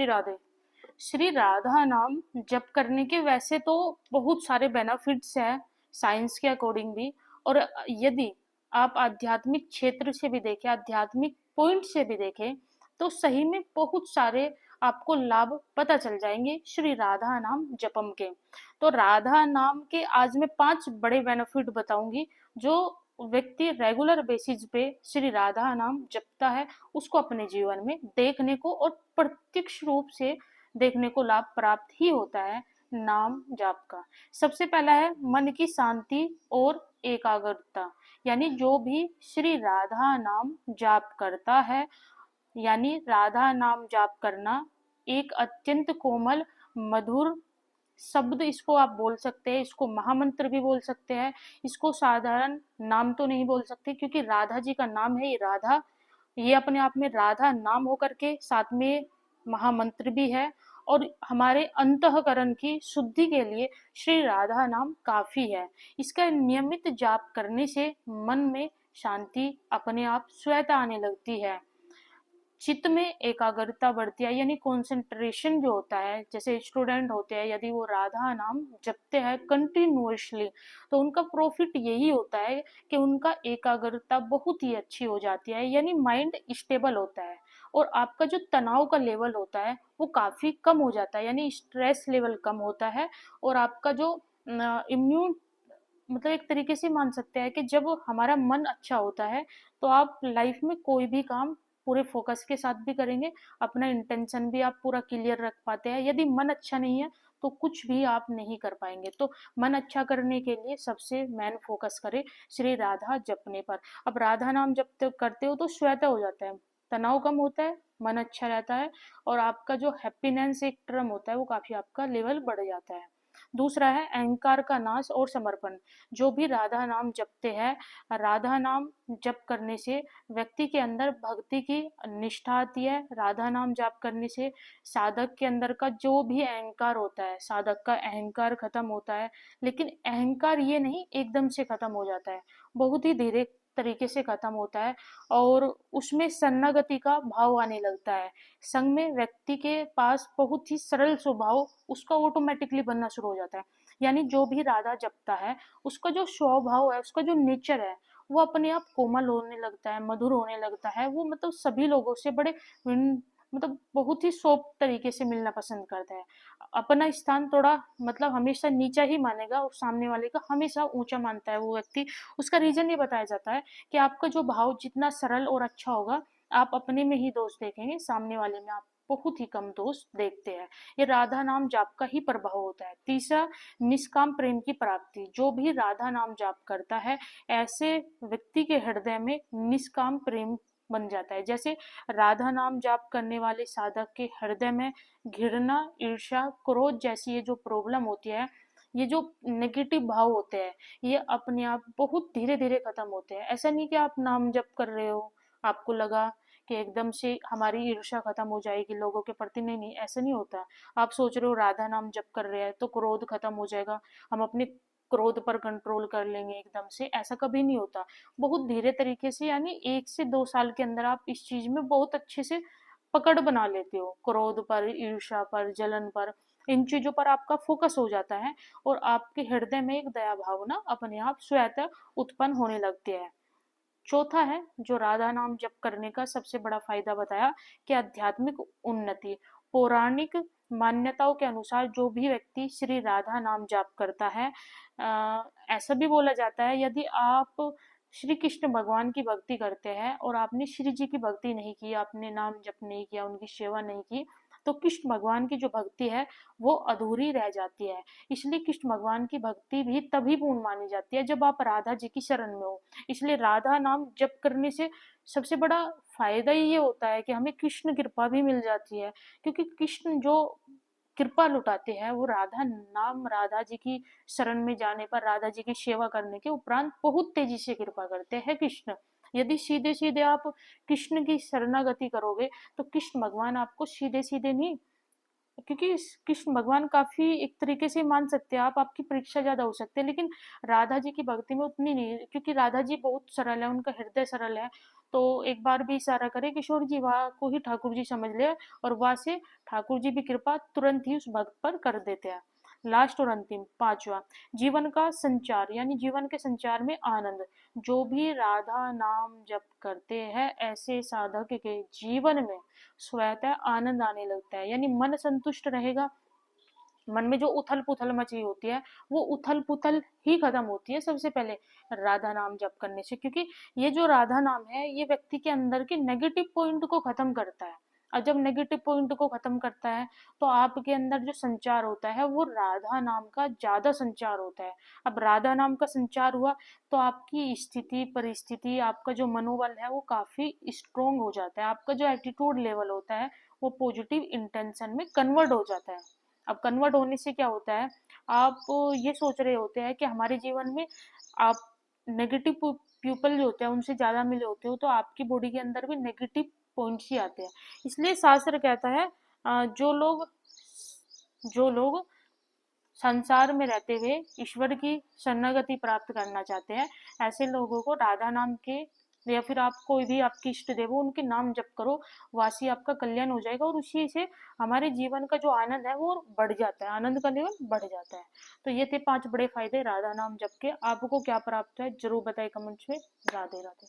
श्री राधे। श्री राधा नाम जप करने के वैसे तो बहुत सारे बेनिफिट्स हैं साइंस के अकॉर्डिंग भी। और यदि आप आध्यात्मिक क्षेत्र से भी देखें, आध्यात्मिक पॉइंट से भी देखें, तो सही में बहुत सारे आपको लाभ पता चल जाएंगे श्री राधा नाम जपम के। तो राधा नाम के आज मैं 5 बड़े बेनिफिट बताऊंगी जो व्यक्ति रेगुलर बेसिस पे श्री राधा नाम जपता है उसको अपने जीवन में देखने को और प्रत्यक्ष रूप से देखने को लाभ प्राप्त ही होता है नाम जाप का। सबसे पहला है मन की शांति और एकाग्रता। यानी जो भी श्री राधा नाम जाप करता है, यानी राधा नाम जाप करना एक अत्यंत कोमल मधुर शब्द, इसको आप बोल सकते हैं, इसको महामंत्र भी बोल सकते हैं, इसको साधारण नाम तो नहीं बोल सकते क्योंकि राधा जी का नाम है ये राधा, ये अपने आप में राधा नाम होकर के साथ में महामंत्र भी है। और हमारे अंतःकरण की शुद्धि के लिए श्री राधा नाम काफी है। इसका नियमित जाप करने से मन में शांति अपने आप स्वतः आने लगती है, चित्त में एकाग्रता बढ़ती है, यानी कंसंट्रेशन जो होता है। जैसे स्टूडेंट होते हैं, यदि वो राधा नाम जपते हैं कंटिन्यूअसली, तो उनका प्रॉफिट यही होता है कि उनका एकाग्रता बहुत ही अच्छी हो जाती है, यानी माइंड स्टेबल होता है और आपका जो तनाव का लेवल होता है वो काफी कम हो जाता है, यानी स्ट्रेस लेवल कम होता है। और आपका जो इम्यून, मतलब एक तरीके से मान सकते हैं कि जब हमारा मन अच्छा होता है तो आप लाइफ में कोई भी काम पूरे फोकस के साथ भी करेंगे, अपना इंटेंशन भी आप पूरा क्लियर रख पाते हैं। यदि मन अच्छा नहीं है तो कुछ भी आप नहीं कर पाएंगे। तो मन अच्छा करने के लिए सबसे मेन फोकस करें श्री राधा जपने पर। अब राधा नाम जब तक करते हो तो स्वतः हो जाता है, तनाव कम होता है, मन अच्छा रहता है और आपका जो हैप्पीनेस एक टर्म होता है वो काफी आपका लेवल बढ़ जाता है। दूसरा है अहंकार का नाश और समर्पण। जो भी राधा नाम जपते हैं, राधा नाम जप करने से व्यक्ति के अंदर भक्ति की निष्ठा आती है। राधा नाम जाप करने से साधक के अंदर का जो भी अहंकार होता है, साधक का अहंकार खत्म होता है। लेकिन अहंकार ये नहीं एकदम से खत्म हो जाता है, बहुत ही धीरे तरीके से खत्म होता है और उसमें शरणागति का भाव आने लगता है। संग में व्यक्ति के पास बहुत ही सरल स्वभाव उसका ऑटोमेटिकली बनना शुरू हो जाता है। यानी जो भी राधा जपता है उसका जो स्वभाव है, उसका जो नेचर है, वो अपने आप कोमल होने लगता है, मधुर होने लगता है। वो मतलब सभी लोगों से बड़े मतलब बहुत ही सॉफ्ट तरीके से मिलना पसंद करता है। अपना स्थान थोड़ा मतलब हमेशा नीचा ही मानेगा और सामने वाले का हमेशा ऊंचा मानता है वो व्यक्ति। उसका रीजन ये बताया जाता है कि आपका जो भाव जितना सरल और अच्छा होगा, आप अपने में ही दोष देखेंगे, सामने वाले में आप बहुत ही कम दोष देखते हैं। ये राधा नाम जाप का ही प्रभाव होता है। तीसरा, निष्काम प्रेम की प्राप्ति। जो भी राधा नाम जाप करता है ऐसे व्यक्ति के हृदय में निष्काम प्रेम बन जाता है। जैसे राधा नाम जाप करने वाले साधक के हृदय में घृणा, ईर्ष्या, क्रोध जैसी ये जो प्रॉब्लम होती है, ये जो नेगेटिव भाव होते हैं, ये अपने आप बहुत धीरे धीरे खत्म होते हैं। ऐसा नहीं कि आप नाम जप कर रहे हो, आपको लगा कि एकदम से हमारी ईर्ष्या खत्म हो जाएगी लोगों के प्रति। नहीं नहीं, ऐसा नहीं होता। आप सोच रहे हो राधा नाम जप कर रहे हैं तो क्रोध खत्म हो जाएगा, हम अपने क्रोध पर कंट्रोल कर लेंगे एकदम से, ऐसा कभी नहीं होता। बहुत धीरे तरीके से, यानी 1 से 2 साल के अंदर आप इस चीज में बहुत अच्छे से पकड़ बना लेते हो। क्रोध पर, ईर्ष्या पर, जलन पर, इन चीजों पर आपका फोकस हो जाता है और आपके हृदय में एक दया भावना अपने आप स्वतः उत्पन्न होने लगती है। चौथा है जो राधा नाम जप करने का सबसे बड़ा फायदा बताया कि आध्यात्मिक उन्नति। पौराणिक मान्यताओं के अनुसार जो भी व्यक्ति श्री राधा नाम जाप करता है, ऐसा भी बोला जाता है यदि आप श्री कृष्ण भगवान की भक्ति करते हैं और आपने श्री जी की भक्ति नहीं की, आपने नाम जप नहीं किया, उनकी सेवा नहीं की, तो कृष्ण भगवान की जो भक्ति है वो अधूरी रह जाती है। इसलिए कृष्ण भगवान की भक्ति भी तभी पूर्ण मानी जाती है जब आप राधा जी की शरण में हो। इसलिए राधा नाम जप करने से सबसे बड़ा फायदा ये होता है कि हमें कृष्ण कृपा भी मिल जाती है, क्योंकि कृष्ण जो कृपा लुटाते हैं वो राधा नाम, राधा जी की शरण में जाने पर, राधा जी की सेवा करने के उपरांत बहुत तेजी से कृपा करते हैं कृष्ण। यदि सीधे सीधे आप कृष्ण की शरणागति करोगे तो कृष्ण भगवान आपको सीधे सीधे नहीं, क्योंकि कृष्ण भगवान काफी एक तरीके से मान सकते हैं आप, आपकी परीक्षा ज्यादा हो सकती है, लेकिन राधा जी की भक्ति में उतनी नहीं, क्योंकि राधा जी बहुत सरल है, उनका हृदय सरल है। तो एक बार भी इशारा करे किशोर जी, वहाँ को ही ठाकुर जी समझ ले, और वहां से ठाकुर जी भी कृपा तुरंत ही उस भक्त पर कर देते हैं। लास्ट और अंतिम पांचवा, जीवन का संचार, यानी जीवन के संचार में आनंद। जो भी राधा नाम जप करते हैं, ऐसे साधक के जीवन में स्वतः आनंद आने लगता है, यानी मन संतुष्ट रहेगा। मन में जो उथल पुथल मची होती है, वो उथल पुथल ही खत्म होती है सबसे पहले राधा नाम जप करने से, क्योंकि ये जो राधा नाम है, ये व्यक्ति के अंदर के नेगेटिव पॉइंट को खत्म करता है। और जब नेगेटिव पॉइंट को खत्म करता है, तो आपके अंदर जो संचार होता है, वो राधा नाम का ज्यादा संचार होता है। अब राधा नाम का संचार हुआ, तो आपकी स्थिति परिस्थिति, आपका जो मनोबल है, वो काफी स्ट्रोंग हो जाता है। आपका जो एटीट्यूड लेवल होता है, वो पॉजिटिव इंटेंशन में कन्वर्ट हो जाता है। अब कन्वर्ट होने से क्या होता है, आप ये सोच रहे होते हैं कि हमारे जीवन में आप नेगेटिव पीपल जो होते हैं उनसे ज्यादा मिले होते हो, तो आपकी बॉडी के अंदर भी नेगेटिव पॉइंट्स ही आते हैं। इसलिए शास्त्र कहता है, जो लोग संसार में रहते हुए ईश्वर की शरणागति प्राप्त करना चाहते हैं, ऐसे लोगों को राधा नाम के, या फिर आप कोई भी आपकी इष्ट देव हो, उनके नाम जप करो, वासी आपका कल्याण हो जाएगा, और उसी से हमारे जीवन का जो आनंद है वो बढ़ जाता है, आनंद का लेवल बढ़ जाता है। तो ये थे 5 बड़े फायदे राधा नाम जप के। आपको क्या प्राप्त है जरूर बताइए कमेंट्स में। राधे राधे।